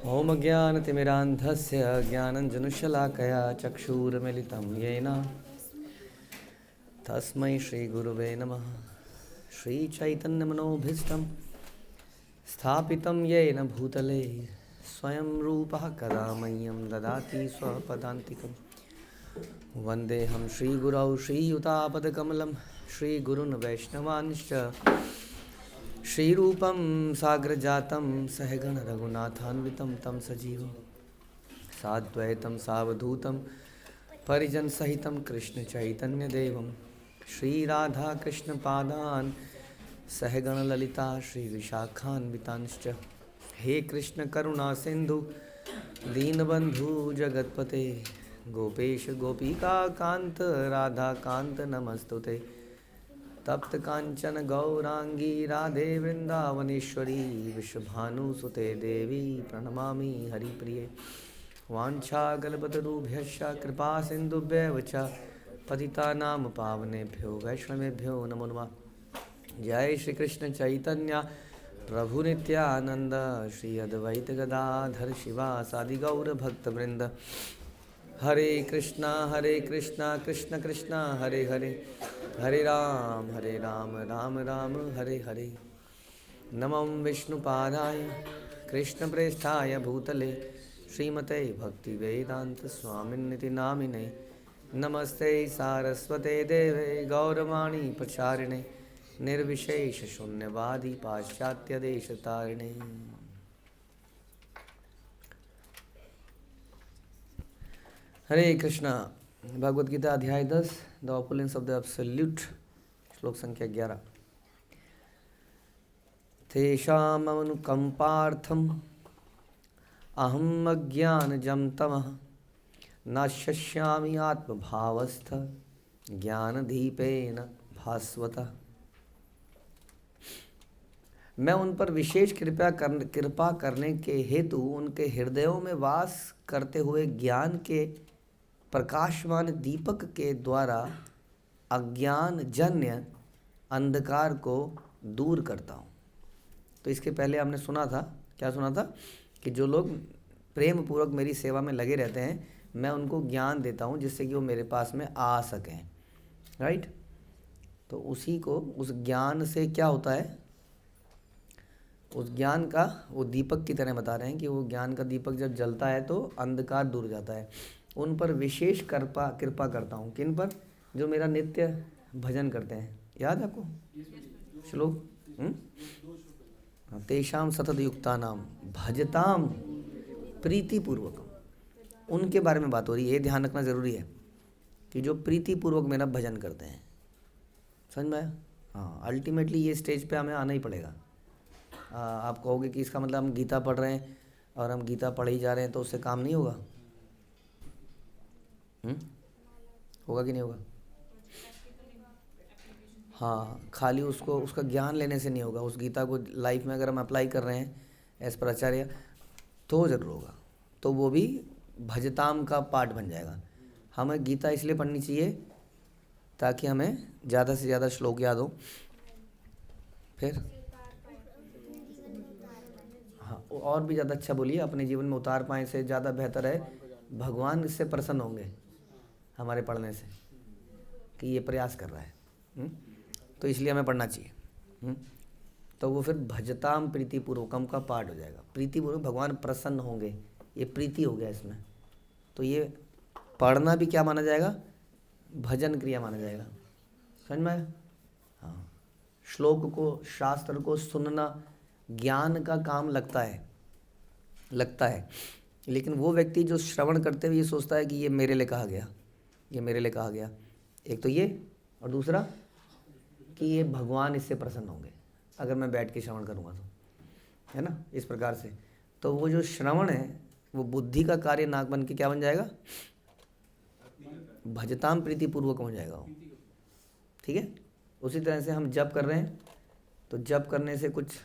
ॐ ज्ञानतिमिरान्धस्य ज्ञानञ्जनशलाकया चक्षुरुन्मीलितं येन तस्मै श्रीगुरुवे नमः। श्रीचैतन्यमनोभीष्टं स्थापितं येन भूतले स्वयं रूपः कदा मह्यं ददाति स्वपदान्तिकं। वन्देऽहं श्रीगुरौ श्रीयुतापदकमलं श्रीगुरून् वैष्णवांश्च श्रीरूपं साग्रजातं सहगण रघुनाथान्वितं तं सजीवं साद्वैतं सावधूतं परिजनसहितं कृष्णचैतन्यदेवं श्रीराधाकृष्णपादान् सहगण ललिता श्रीविशाखान्वितांश्च। हे कृष्ण करुणा सिंधु दीनबंधु जगतपते गोपेश गोपिका कांत राधा कांत नमस्तुते। तप्त कांचन गौरांगी राधे वृंदावनेश्वरी विश्वभानुसुते देवी प्रणमामि हरिप्रिये। वाञ्छाकल्पतरुभ्यश्च कृपा सिन्धुभ्येव च पतितानां पावनेभ्यो वैष्णवेभ्यो नमो नमः। जय श्री कृष्ण चैतन्य प्रभु नित्यानंद श्री अद्वैत गदाधर शिवासादि गौर भक्तवृंद। हरे कृष्णा कृष्ण कृष्णा हरे हरे हरे राम राम राम हरे हरे। नमो विष्णुपादाय कृष्णप्रेष्ठाय भूतले श्रीमते भक्तिवेदांत स्वामिन्निति नामिने। नमस्ते सारस्वते देवे गौरवाणी प्रचारिणे निर्विशेष शून्यवादी पाश्चात्य देश तारिणे। हरे कृष्णा। भगवद गीता अध्याय 10 the opulence of the absolute श्लोक संख्या 11। तेषामनुकंपार्थम अहम अज्ञानजं तमः न शक्ष्यामि आत्मभावस्थ ज्ञानदीपेन भास्वतः। मैं उन पर विशेष कृपा करने के हेतु उनके हृदयों में वास करते हुए ज्ञान के प्रकाशमान दीपक के द्वारा अज्ञान जन्य अंधकार को दूर करता हूँ। तो इसके पहले हमने सुना था, क्या सुना था, कि जो लोग प्रेम पूर्वक मेरी सेवा में लगे रहते हैं मैं उनको ज्ञान देता हूँ जिससे कि वो मेरे पास में आ सकें। राइट। तो उसी को उस ज्ञान से क्या होता है, उस ज्ञान का वो दीपक की तरह बता रहे हैं कि वो ज्ञान का दीपक जब जलता है तो अंधकार दूर हो जाता है। उन पर विशेष कृपा करता हूँ। किन पर? जो मेरा नित्य भजन करते हैं। याद है आपको श्लोक? तेषाम सतत युक्तानाम भजताम प्रीतिपूर्वकम। उनके बारे में बात हो रही है। ये ध्यान रखना ज़रूरी है कि जो प्रीतिपूर्वक मेरा भजन करते हैं। समझ में आया? हाँ, अल्टीमेटली ये स्टेज पे हमें आना ही पड़ेगा। आप कहोगे कि इसका मतलब हम गीता पढ़ रहे हैं और हम गीता पढ़े ही जा रहे हैं तो उससे काम नहीं होगा। होगा कि नहीं होगा? हाँ, खाली उसका ज्ञान लेने से नहीं होगा। उस गीता को लाइफ में अगर हम अप्लाई कर रहे हैं एज पर आचार्य तो ज़रूर होगा। तो वो भी भजताम का पार्ट बन जाएगा। हमें गीता इसलिए पढ़नी चाहिए ताकि हमें ज़्यादा से ज़्यादा श्लोक याद हो। फिर हाँ, और भी ज़्यादा अच्छा बोलिए, अपने जीवन में उतार पाएँ से ज़्यादा बेहतर है। भगवान इससे प्रसन्न होंगे हमारे पढ़ने से कि ये प्रयास कर रहा है। तो इसलिए हमें पढ़ना चाहिए। तो वो फिर भजताम प्रीतिपूर्वकम का पार्ट हो जाएगा। प्रीतिपूर्वक भगवान प्रसन्न होंगे, ये प्रीति हो गया इसमें। तो ये पढ़ना भी क्या माना जाएगा? भजन क्रिया माना जाएगा। समझ में आया? हाँ, श्लोक को, शास्त्र को सुनना ज्ञान का काम लगता है। लेकिन वो व्यक्ति जो श्रवण करते हुए ये सोचता है कि ये मेरे लिए कहा गया, ये मेरे लिए कहा गया। एक तो ये, और दूसरा कि ये भगवान इससे प्रसन्न होंगे अगर मैं बैठ के श्रवण करूँगा तो, है ना, इस प्रकार से। तो वो जो श्रवण है वो बुद्धि का कार्य नाक बन के क्या बन जाएगा? भजताम प्रीतिपूर्वक हो जाएगा वो। ठीक है। उसी तरह से हम जप कर रहे हैं तो जप करने से कुछ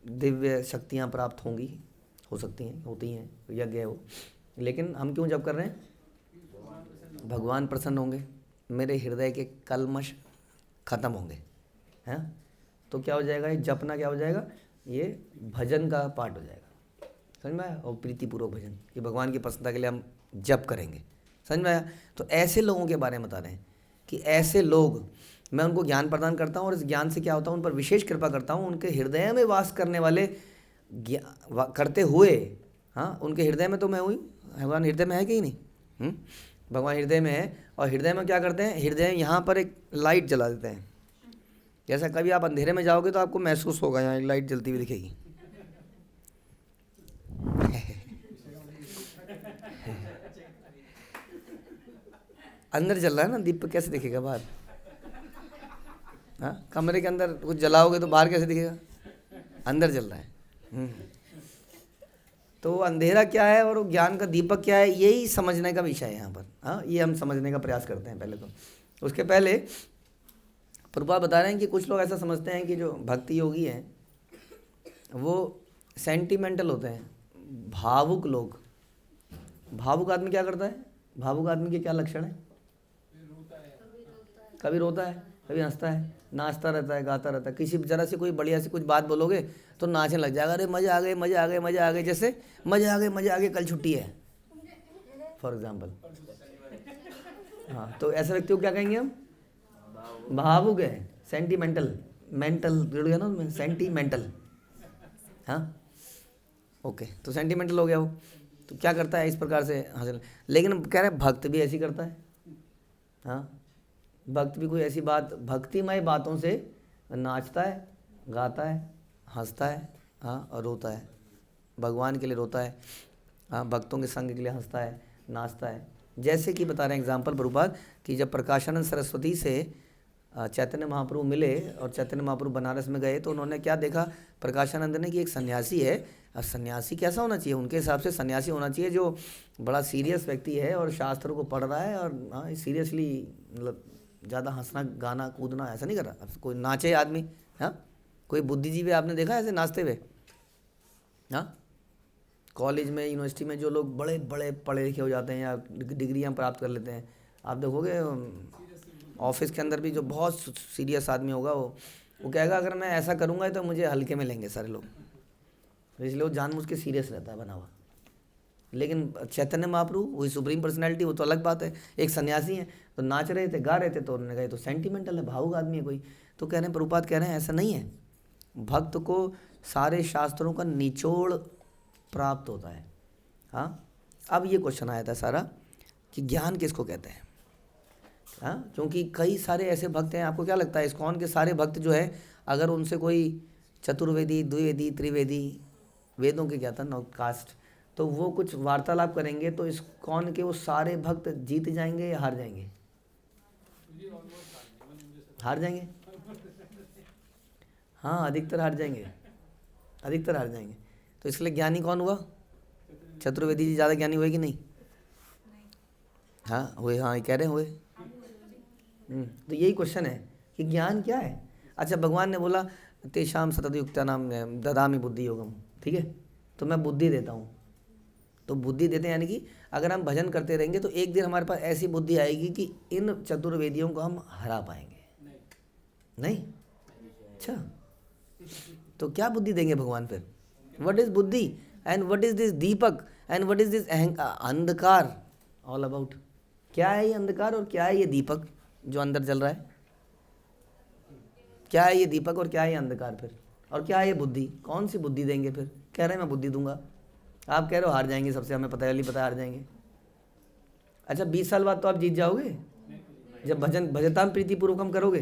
दिव्य शक्तियाँ प्राप्त होंगी, हो सकती हैं, होती हैं, यज्ञ है वो। लेकिन हम क्यों जप कर रहे हैं? भगवान प्रसन्न होंगे, मेरे हृदय के कल्मश खत्म होंगे, हैं। तो क्या हो जाएगा? ये जपना क्या हो जाएगा? ये भजन का पार्ट हो जाएगा। समझ में आया? और प्रीतिपूर्वक भजन कि भगवान की प्रसन्नता के लिए हम जप करेंगे। समझ में आया? तो ऐसे लोगों के बारे में बता रहे हैं कि ऐसे लोग, मैं उनको ज्ञान प्रदान करता हूँ और इस ज्ञान से क्या होता है, उन पर विशेष कृपा करता हूँ। उनके हृदय में वास करने वाले करते हुए, हाँ, उनके हृदय में तो मैं हुई, भगवान हृदय में है कि नहीं? भगवान हृदय में है। और हृदय में क्या करते हैं? हृदय यहाँ पर एक लाइट जला देते हैं। जैसा कभी आप अंधेरे में जाओगे तो आपको महसूस होगा यहाँ एक लाइट जलती हुई दिखेगी। अंदर जल रहा है ना दीप, कैसे दिखेगा बाहर? हाँ, कमरे के अंदर कुछ जलाओगे तो बाहर कैसे दिखेगा? अंदर जल रहा है। तो अंधेरा क्या है और ज्ञान का दीपक क्या है, यही समझने का विषय है यहाँ पर। हाँ, ये हम समझने का प्रयास करते हैं पहले तो। उसके पहले प्रभुपाद बता रहे हैं कि कुछ लोग ऐसा समझते हैं कि जो भक्ति योगी हैं वो सेंटिमेंटल होते हैं, भावुक लोग। भावुक आदमी क्या करता है? भावुक आदमी के क्या लक्षण है? कभी रोता है, कभी हंसता है, नाचता रहता है, गाता रहता है। किसी जरा से कोई बढ़िया सी कुछ बात बोलोगे तो नाचने लग जाएगा, अरे मज़े आ गए, मज़े आ गए, मज़े आ गए, जैसे मज़े आ गए, मज़े आ गए, कल छुट्टी है, फॉर एग्जाम्पल। हाँ, तो ऐसे व्यक्ति को क्या कहेंगे हम? भावुक है, सेंटिमेंटल, मेंटल जुड़ गया ना उसमें, सेंटिमेंटल। हाँ, ओके, तो सेंटिमेंटल हो गया वो। तो क्या करता है इस प्रकार से हासिल, लेकिन कह रहे भक्त भी ऐसी करता है। हाँ, भक्त भी कोई ऐसी बात, भक्तिमय बातों से नाचता है, गाता है, हंसता है, हाँ, और रोता है। भगवान के लिए रोता है, हाँ, भक्तों के संग के लिए हंसता है, नाचता है। जैसे कि बता रहे हैं एग्जाम्पल प्रभुपाद कि जब प्रकाशानंद सरस्वती से चैतन्य महाप्रभु मिले और चैतन्य महाप्रभु बनारस में गए तो उन्होंने क्या देखा प्रकाशानंद ने कि एक सन्यासी है। और सन्यासी कैसा होना चाहिए? उनके हिसाब से सन्यासी होना चाहिए जो बड़ा सीरियस व्यक्ति है और शास्त्रों को पढ़ रहा है और हाँ सीरियसली, मतलब ज़्यादा हंसना गाना कूदना ऐसा नहीं कर रहा। कोई नाचे आदमी, हाँ, कोई बुद्धिजीवी आपने देखा ऐसे नाचते हुए? हाँ, कॉलेज में, यूनिवर्सिटी में जो लोग बड़े बड़े पढ़े लिखे हो जाते हैं या डिग्रियाँ प्राप्त कर लेते हैं, आप देखोगे ऑफिस के अंदर भी जो बहुत सीरियस आदमी होगा वो कहेगा अगर मैं ऐसा करूँगा तो मुझे हल्के में लेंगे सारे लोग, इसलिए वो जानबूझ के सीरियस रहता है बना हुआ। लेकिन चैतन्य महाप्रभु वही सुप्रीम पर्सनैलिटी, वो तो अलग बात है। एक सन्यासी है तो नाच रहे थे, गा रहे थे, तो उन्होंने कहा तो सेंटिमेंटल है, भावुक आदमी है कोई। तो कह रहे हैं प्रभुपाद कह रहे हैं ऐसा नहीं है, भक्त को सारे शास्त्रों का निचोड़ प्राप्त होता है। हाँ, अब ये क्वेश्चन आया था सारा कि ज्ञान किसको कहते हैं? हाँ, क्योंकि कई सारे ऐसे भक्त हैं, आपको क्या लगता है इस्कॉन के सारे भक्त जो है अगर उनसे कोई चतुर्वेदी, द्विवेदी, त्रिवेदी, वेदों के क्या था, नौ कास्ट, तो वो कुछ वार्तालाप करेंगे तो इस्कॉन के वो सारे भक्त जीत जाएंगे या हार जाएंगे? हार जाएंगे। हाँ, अधिकतर हार जाएंगे, अधिकतर हार जाएंगे। तो इसलिए ज्ञानी कौन हुआ? चतुर्वेदी जी ज़्यादा ज्ञानी हुए कि नहीं? हाँ हुए, हाँ ये कह रहे हुए। तो यही क्वेश्चन है कि ज्ञान क्या है। अच्छा, भगवान ने बोला तेषाम सततयुक्ता नाम ददामि बुद्धि योगम, ठीक है, तो मैं बुद्धि देता हूँ। तो बुद्धि देते हैं यानी कि अगर हम भजन करते रहेंगे तो एक दिन हमारे पास ऐसी बुद्धि आएगी कि इन चतुर्वेदियों को हम हरा पाएंगे। नहीं? अच्छा, तो क्या बुद्धि देंगे भगवान फिर? व्हाट इज बुद्धि and what is this Deepak and what is this अंधकार ऑल अबाउट? क्या है ये अंधकार और क्या है ये दीपक जो अंदर जल रहा है? क्या है ये दीपक और क्या है ये अंधकार फिर? और क्या है ये बुद्धि? कौन सी बुद्धि देंगे फिर? कह रहे हैं मैं बुद्धि दूंगा, आप कह रहे हो हार जाएंगे, सबसे हमें पता है हार जाएंगे। अच्छा, 20 साल बाद तो आप जीत जाओगे जब भजताम प्रीतिपूर्वक हम करोगे।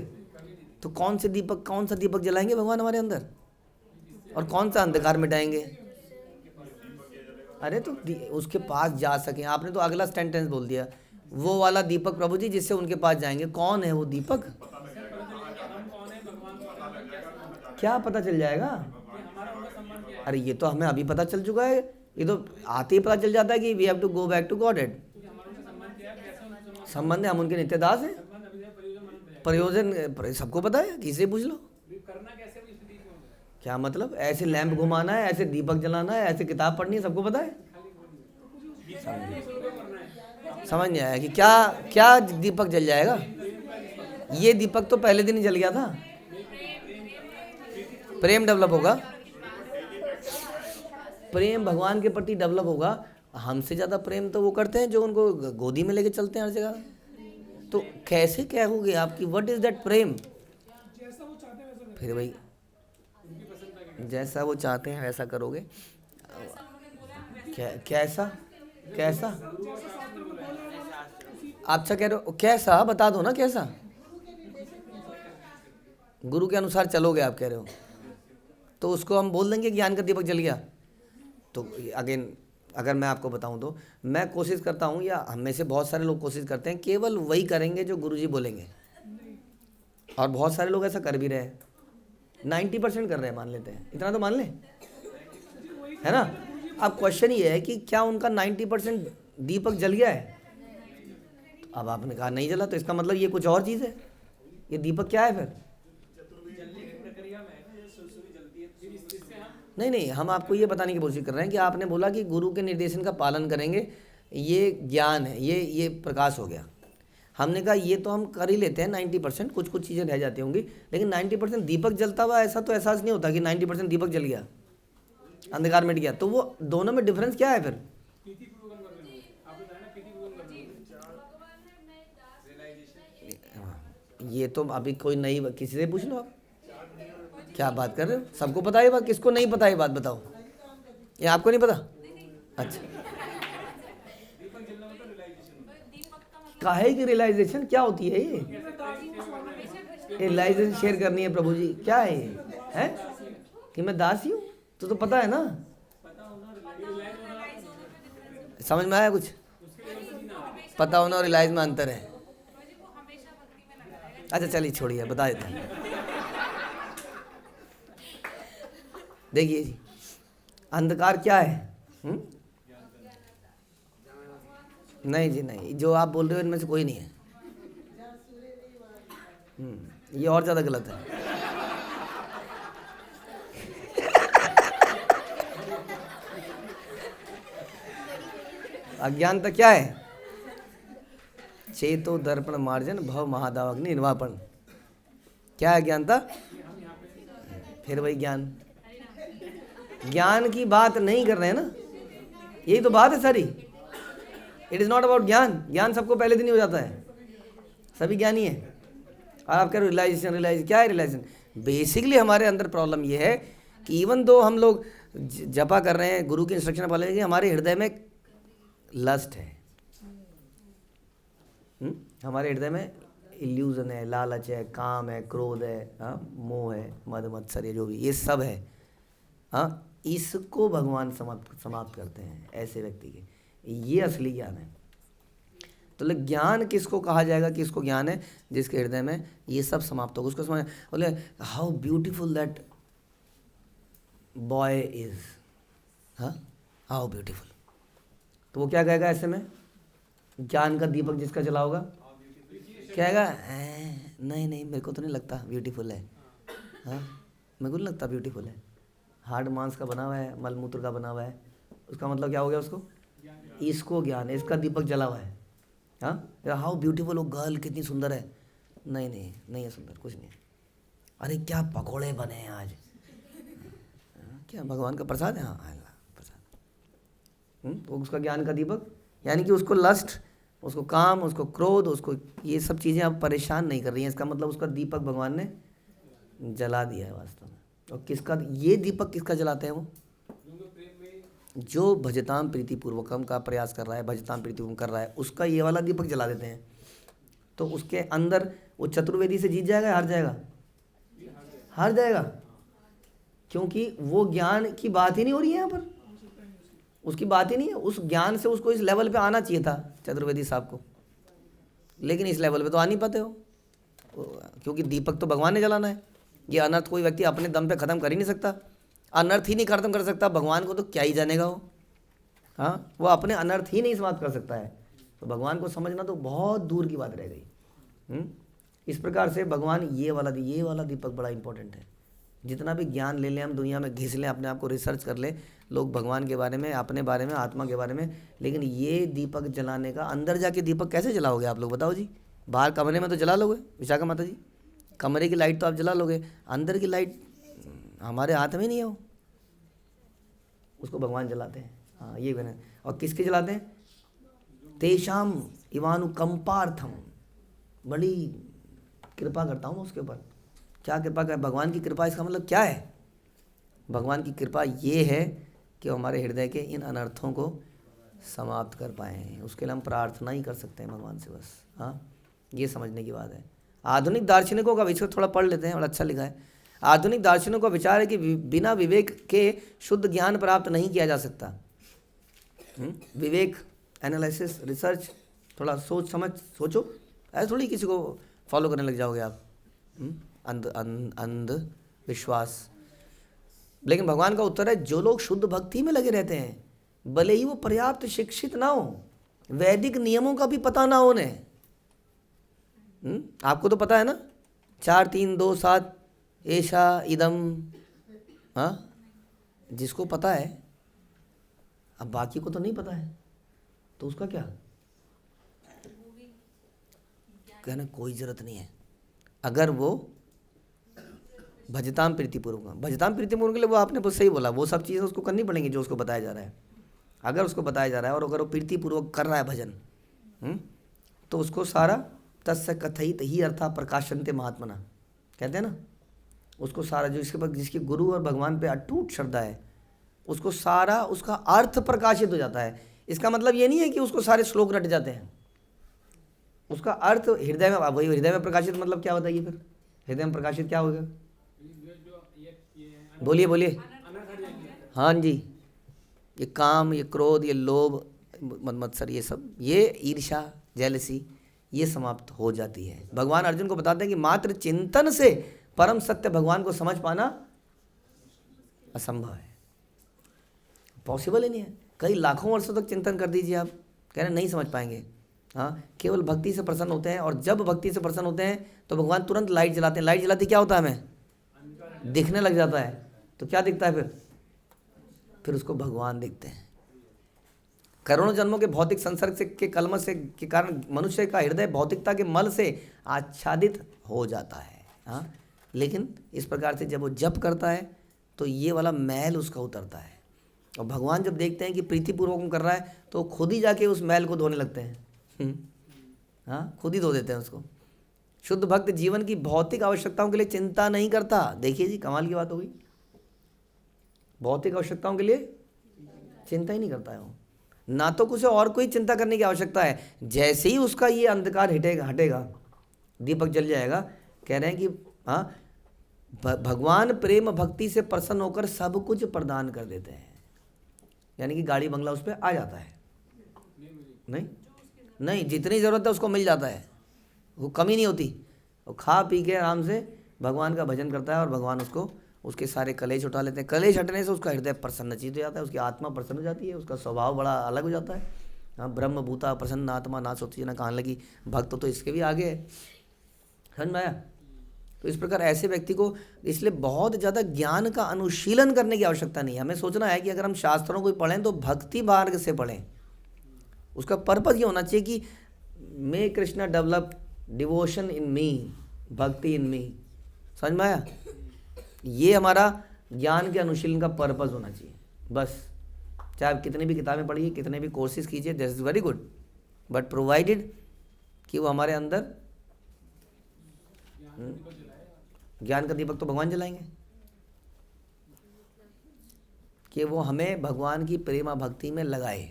तो कौन सा दीपक जलाएंगे भगवान हमारे अंदर और कौन सा अंधकार मिटाएंगे? अरे तो उसके पास जा सके, आपने तो अगला सेंटेंस बोल दिया, वो वाला दीपक प्रभु जी जिससे उनके पास जाएंगे। कौन है वो दीपक? क्या पता चल जाएगा? अरे ये तो हमें अभी पता चल चुका है, ये तो आते ही पता चल जाता है कि we have to go back to godhead. संबंध है, हम उनके नित्य दास हैं। प्रयोजन सबको पता है, किसे पूछ लो। क्या मतलब? ऐसे लैंप घुमाना है, ऐसे दीपक जलाना है, ऐसे किताब पढ़नी है, सबको पता है। समझ नहीं आया कि क्या दीपक जल जाएगा? ये दीपक तो पहले दिन ही जल गया था। प्रेम डेवलप होगा, प्रेम भगवान के प्रति डेवलप होगा। हमसे ज़्यादा प्रेम तो वो करते हैं जो उनको गोदी में लेके चलते हैं हर जगह। तो कैसे क्या होगी आपकी, व्हाट इज दैट प्रेम? फिर भाई जैसा वो चाहते हैं वैसा करोगे। कैसा कैसा आप कह रहे हो, कैसा बता दो ना, कैसा गुरु के अनुसार चलोगे आप कह रहे हो, तो उसको हम बोल देंगे ज्ञान का दीपक जल गया। तो अगेन अगर मैं आपको बताऊं तो मैं कोशिश करता हूं, या हम में से बहुत सारे लोग कोशिश करते हैं केवल वही करेंगे जो गुरुजी बोलेंगे, और बहुत सारे लोग ऐसा कर भी रहे हैं, 90% कर रहे हैं, मान लेते हैं, इतना तो मान लें, है ना। अब क्वेश्चन ये है कि क्या उनका 90% दीपक जल गया है? अब आपने कहा नहीं जला, तो इसका मतलब ये कुछ और चीज़ है। ये दीपक क्या है फिर? नहीं, हम आपको ये बताने की कोशिश कर रहे हैं कि आपने बोला कि गुरु के निर्देशन का पालन करेंगे, ये ज्ञान है, ये प्रकाश हो गया। हमने कहा ये तो हम कर ही लेते हैं 90%, कुछ कुछ चीज़ें रह जाती होंगी, लेकिन 90% दीपक जलता हुआ ऐसा तो एहसास नहीं होता कि 90% दीपक जल गया, अंधकार मिट गया। तो वो दोनों में डिफरेंस क्या है फिर? ये तो अभी कोई नई, किसी से पूछ लो आप, क्या बात कर रहे हो, सबको पता है बात, किसको नहीं पता है बात बताओ, ये आपको नहीं पता? अच्छा, काहे की रियलाइजेशन क्या होती है? ये रियलाइजेशन शेयर करनी है प्रभु जी, क्या है ये? है कि मैं दासी हूँ? तो पता है ना, समझ में आया कुछ? पता होना और रियलाइज में अंतर है। अच्छा चलिए छोड़िए, बता देते हैं। देखिए जी, अंधकार क्या है? नहीं जी नहीं, जो आप बोल रहे हो इनमें से कोई नहीं है। ये और ज़्यादा गलत है। अज्ञानता क्या है? चेतो दर्पण मार्जन भव महादावाग्नि निर्वापण। क्या है अज्ञानता? फिर वही ज्ञान, ज्ञान की बात नहीं कर रहे हैं ना, यही तो बात है सारी। इट इज़ नॉट अबाउट ज्ञान, ज्ञान सबको पहले दिन ही हो जाता है, सभी ज्ञानी है। और आप कह रहे हो रियलाइजेशन, रियलाइज क्या है रियलाइजेशन? बेसिकली हमारे अंदर प्रॉब्लम ये है कि इवन दो हम लोग जपा कर रहे हैं, गुरु की इंस्ट्रक्शन पालन कि हमारे हृदय में लस्ट है, हमारे हृदय में इल्यूजन है, लालच है, काम है, क्रोध है, मोह है, मद मत्सर, जो भी ये सब है, हाँ, इसको भगवान समाप्त करते हैं ऐसे व्यक्ति के। ये असली ज्ञान है। तो ज्ञान किसको कहा जाएगा, किसको ज्ञान है? जिसके हृदय में ये सब समाप्त होगा, उसको समझ बोले how beautiful that boy is, हाँ हाउ ब्यूटीफुल। तो वो क्या कहेगा ऐसे में? ज्ञान का दीपक जिसका जला होगा क्या कहेगा? नहीं मेरे को तो नहीं लगता ब्यूटीफुल है, हाँ मेरे को नहीं लगता ब्यूटीफुल है, हार्ड मांस का बना हुआ है, मलमूत्र का बना हुआ है। उसका मतलब क्या हो गया? उसको, इसको ज्ञान है, इसका दीपक जला हुआ है। हाँ, हाउ ब्यूटीफुल, वो गर्ल कितनी सुंदर है। नहीं है सुंदर, कुछ नहीं। अरे क्या पकोड़े बने हैं आज, क्या भगवान का प्रसाद है? हाँ प्रसाद। तो उसका ज्ञान का दीपक, यानी कि उसको लस्ट, उसको काम, उसको क्रोध, उसको ये सब चीज़ें अब परेशान नहीं कर रही हैं। इसका मतलब उसका दीपक भगवान ने जला दिया है वास्तव में। और किसका ये दीपक किसका जलाते हैं? वो जो भजताम प्रीतिपूर्वकम का प्रयास कर रहा है, भजताम प्रीतिपूर्वकम कर रहा है, उसका ये वाला दीपक जला देते हैं। तो उसके अंदर वो चतुर्वेदी से जीत जाएगा, हार जाएगा? हार जाएगा, क्योंकि वो ज्ञान की बात ही नहीं हो रही है यहाँ पर, उसकी बात ही नहीं है। उस ज्ञान से उसको इस लेवल पे आना चाहिए था चतुर्वेदी साहब को, लेकिन इस लेवल पे तो आ नहीं पाते हो, क्योंकि दीपक तो भगवान ने जलाना है। ये अनर्थ कोई व्यक्ति अपने दम पे ख़त्म कर ही नहीं सकता, अनर्थ ही नहीं खत्म कर सकता, भगवान को तो क्या ही जानेगा वो। हाँ, वो अपने अनर्थ ही नहीं समाप्त कर सकता है, तो भगवान को समझना तो बहुत दूर की बात रह गई। इस प्रकार से भगवान ये वाला दीपक बड़ा इंपॉर्टेंट है। जितना भी ज्ञान ले लें हम, दुनिया में घिस लें, अपने आप को रिसर्च कर लें लोग भगवान के बारे में, अपने बारे में, आत्मा के बारे में, लेकिन ये दीपक जलाने का, अंदर जाके दीपक कैसे जलाओगे आप लोग बताओ जी? बाहर कमरे में तो जला लोगे विशाखा माता जी, कमरे की लाइट तो आप जला लोगे, अंदर की लाइट हमारे हाथ में नहीं है वो। उसको भगवान जलाते हैं। हाँ ये बने। और किसके जलाते हैं? तेषाम इवानुकंपार्थम, बड़ी कृपा करता हूँ उसके ऊपर। क्या कृपा कर? भगवान की कृपा, इसका मतलब क्या है? भगवान की कृपा ये है कि हमारे हृदय के इन अनर्थों को समाप्त कर पाएँ। उसके लिए हम प्रार्थना ही कर सकते हैं भगवान से बस। हाँ ये समझने की बात है। आधुनिक दार्शनिकों का विचार थोड़ा पढ़ लेते हैं, बड़ा अच्छा लिखा है। आधुनिक दार्शनिकों का विचार है कि बिना विवेक के शुद्ध ज्ञान प्राप्त नहीं किया जा सकता। विवेक, एनालिसिस, रिसर्च, थोड़ा सोच समझ सोचो। ऐसे थोड़ी किसी को फॉलो करने लग जाओगे आप, अंध विश्वास। लेकिन भगवान का उत्तर है जो लोग शुद्ध भक्ति में लगे रहते हैं, भले ही वो पर्याप्त शिक्षित ना हो, वैदिक नियमों का भी पता ना हो उन्हें। आपको तो पता है ना, 4 3 2 7 ऐशा इदम। हाँ जिसको पता है, अब बाकी को तो नहीं पता है, तो उसका क्या कहना? कोई ज़रूरत नहीं है। अगर वो भजताम प्रीतिपूर्वक, भजताम प्रीतिपूर्वक के लिए वो आपने बहुत सही बोला, वो सब चीज़ें उसको करनी पड़ेंगी जो उसको बताया जा रहा है। अगर उसको बताया जा रहा है और अगर वो प्रीतिपूर्वक कर रहा है भजन, तो उसको सारा तस्य कथित ही अर्था प्रकाशनते महात्मना कहते हैं ना, उसको सारा जो इसके पास जिसकी गुरु और भगवान पे अटूट श्रद्धा है, उसको सारा उसका अर्थ प्रकाशित हो जाता है। इसका मतलब ये नहीं है कि उसको सारे श्लोक रट जाते हैं, उसका अर्थ हृदय में, वही हृदय में प्रकाशित मतलब क्या बताइए फिर? हृदय में प्रकाशित क्या होगा? बोलिए बोलिए। हाँ जी, ये काम, ये क्रोध, ये लोभ, मत्सर, ये सब, ये ईर्ष्या, जेलसी, ये समाप्त हो जाती है। भगवान अर्जुन को बताते हैं कि मात्र चिंतन से परम सत्य भगवान को समझ पाना असंभव है, पॉसिबल ही नहीं है। कई लाखों वर्षों तक चिंतन कर दीजिए आप, कह रहे नहीं समझ पाएंगे। हाँ केवल भक्ति से प्रसन्न होते हैं, और जब भक्ति से प्रसन्न होते हैं तो भगवान तुरंत लाइट जलाते हैं। लाइट जलाती क्या होता है? हमें दिखने लग जाता है। तो क्या दिखता है फिर उसको भगवान दिखते हैं। करोड़ों जन्मों के भौतिक संसर्ग से के कलम से के कारण मनुष्य का हृदय भौतिकता के मल से आच्छादित हो जाता है। हाँ लेकिन इस प्रकार से जब वो जप करता है तो ये वाला मैल उसका उतरता है, और भगवान जब देखते हैं कि प्रीतिपूर्वक कर रहा है तो खुद ही जाके उस मैल को धोने लगते हैं। हाँ खुद ही धो देते हैं उसको। शुद्ध भक्त जीवन की भौतिक आवश्यकताओं के लिए चिंता नहीं करता। देखिए जी, कमाल की बात हो गई। भौतिक आवश्यकताओं के लिए चिंता ही नहीं करता है वो, ना तो कुछ और कोई चिंता करने की आवश्यकता है। जैसे ही उसका ये अंधकार हटेगा, दीपक जल जाएगा, कह रहे हैं कि हाँ भगवान प्रेम भक्ति से प्रसन्न होकर सब कुछ प्रदान कर देते हैं। यानी कि गाड़ी बंगला उस पर आ जाता है। नहीं, जितनी ज़रूरत है उसको मिल जाता है, वो कमी नहीं होती। वो खा पी के आराम से भगवान का भजन करता है, और भगवान उसको उसके सारे कलेश उठा लेते हैं। कलेश हटने से उसका हृदय प्रसन्नचित्त हो जाता है, उसकी आत्मा प्रसन्न हो जाती है, उसका स्वभाव बड़ा अलग हो जाता है। हाँ ब्रह्म भूता प्रसन्न आत्मा ना सोची ना कहने लगी। भक्त तो इसके भी आगे है, समझ में आया? तो इस प्रकार ऐसे व्यक्ति को इसलिए बहुत ज़्यादा ज्ञान का अनुशीलन करने की आवश्यकता नहीं है। हमें सोचना है कि अगर हम शास्त्रों को पढ़ें तो भक्ति मार्ग से पढ़ें। उसका पर्पज़ ये होना चाहिए कि मे कृष्णा डेवलप डिवोशन इन मी, भक्ति इन मी। समझ में आया? ये हमारा ज्ञान के अनुशीलन का पर्पज़ होना चाहिए बस। चाहे आप कितनी भी किताबें पढ़िए, कितने भी कोर्सेज कीजिए, that is very good, but provided कि वो हमारे अंदर ज्ञान का दीपक तो भगवान जलाएंगे, कि वो हमें भगवान की प्रेमा भक्ति में लगाए।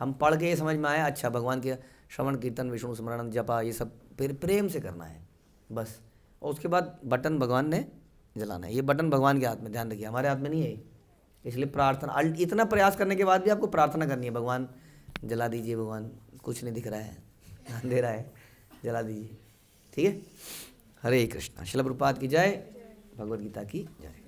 हम पढ़ के ये समझ में आया, अच्छा भगवान के श्रवण कीर्तन विष्णु स्मरण जपा ये सब फिर प्रेम से करना है बस। और उसके बाद बटन भगवान ने जलाना है। ये बटन भगवान के हाथ में, ध्यान रखिए, हमारे हाथ में नहीं है। इसलिए प्रार्थना, इतना प्रयास करने के बाद भी आपको प्रार्थना करनी है, भगवान जला दीजिए, भगवान कुछ नहीं दिख रहा है, अंधेरा है, जला दीजिए। ठीक है? हरे कृष्णा। श्रील प्रभुपाद की जय, भगवद गीता की जय।